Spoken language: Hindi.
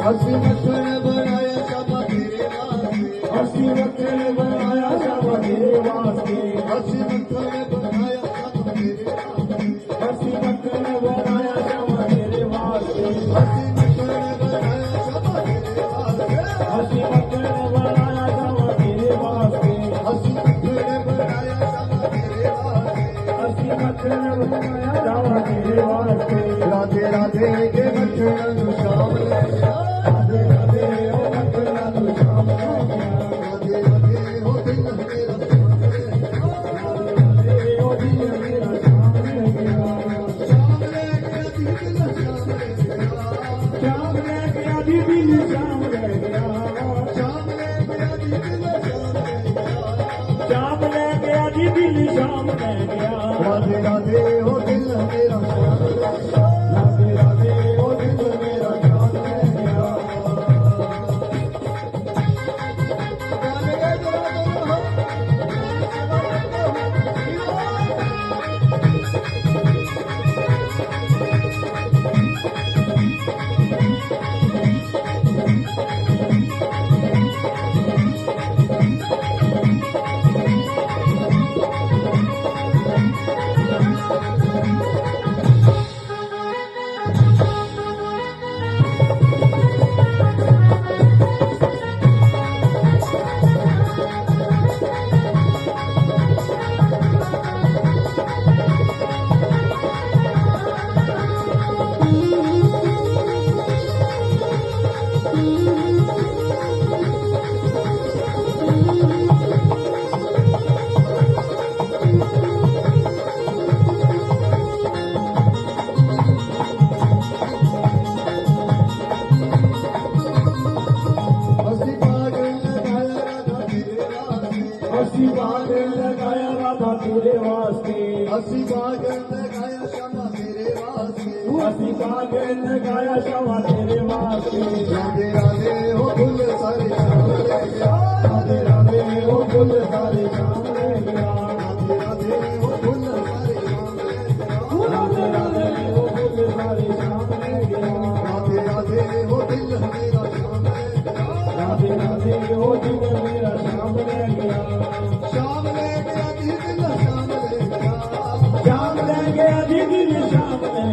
हसी मक्खन बनाया शामा तेरे वास्ते, हसी मक्खन बनाया शामा तेरे वास्ते, हसी मक्खन बनाया शामा तेरे वास्ते, हसी मक्खन बनाया शामा तेरे वास्ते, हसी मक्खन बनाया शामा तेरे वास्ते, हसी मक्खन बनाया शामा तेरे वास्ते, हसी मक्खन बनाया शामा तेरे वास्ते, हसी मक्खन बनाया शामा तेरे वास्ते। राधे राधे के मक्खन शाम ले गया, राधे राधे ओ मक्खन तू शाम ले गया, राधे राधे हो दिल मेरा शाम ले गया, राधे ओ दिल मेरा शाम ले गया, शाम ले गया दिल शाम ले गया, शाम ले गया दिल शाम ले गया, शाम ले गया दिल शाम ले गया, शाम ले गया दिल शाम ले गया। राधे राधे हो दिल मेरा शाम ले गया, राधे राधे ओ दिल मेरा शाम ले गया। गाने गा जरा बोलो हसी पागल लगाया राधा तेरे वास्ते, हसी पागल लगाया राधा तेरे वास्ते, हसी पागल लगाया शामा तेरे वास्ते, हसी पागल लगाया शामा तेरे वास्ते। राधे राधे हो फूल सारे शाम ले गया, राधे राधे ओ फूल सारे शाम ले गया, राधे राधे हो फूल सारे शाम ले गया, राधे राधे ओ फूल सारे शाम ले गया, राधे राधे हो दिल मेरा शाम ले गया, राधे राधे ओ दिल मेरा शाम ले गया, शाम ले गया दिल शाम ले गया, शाम ले गया दिल शाम ले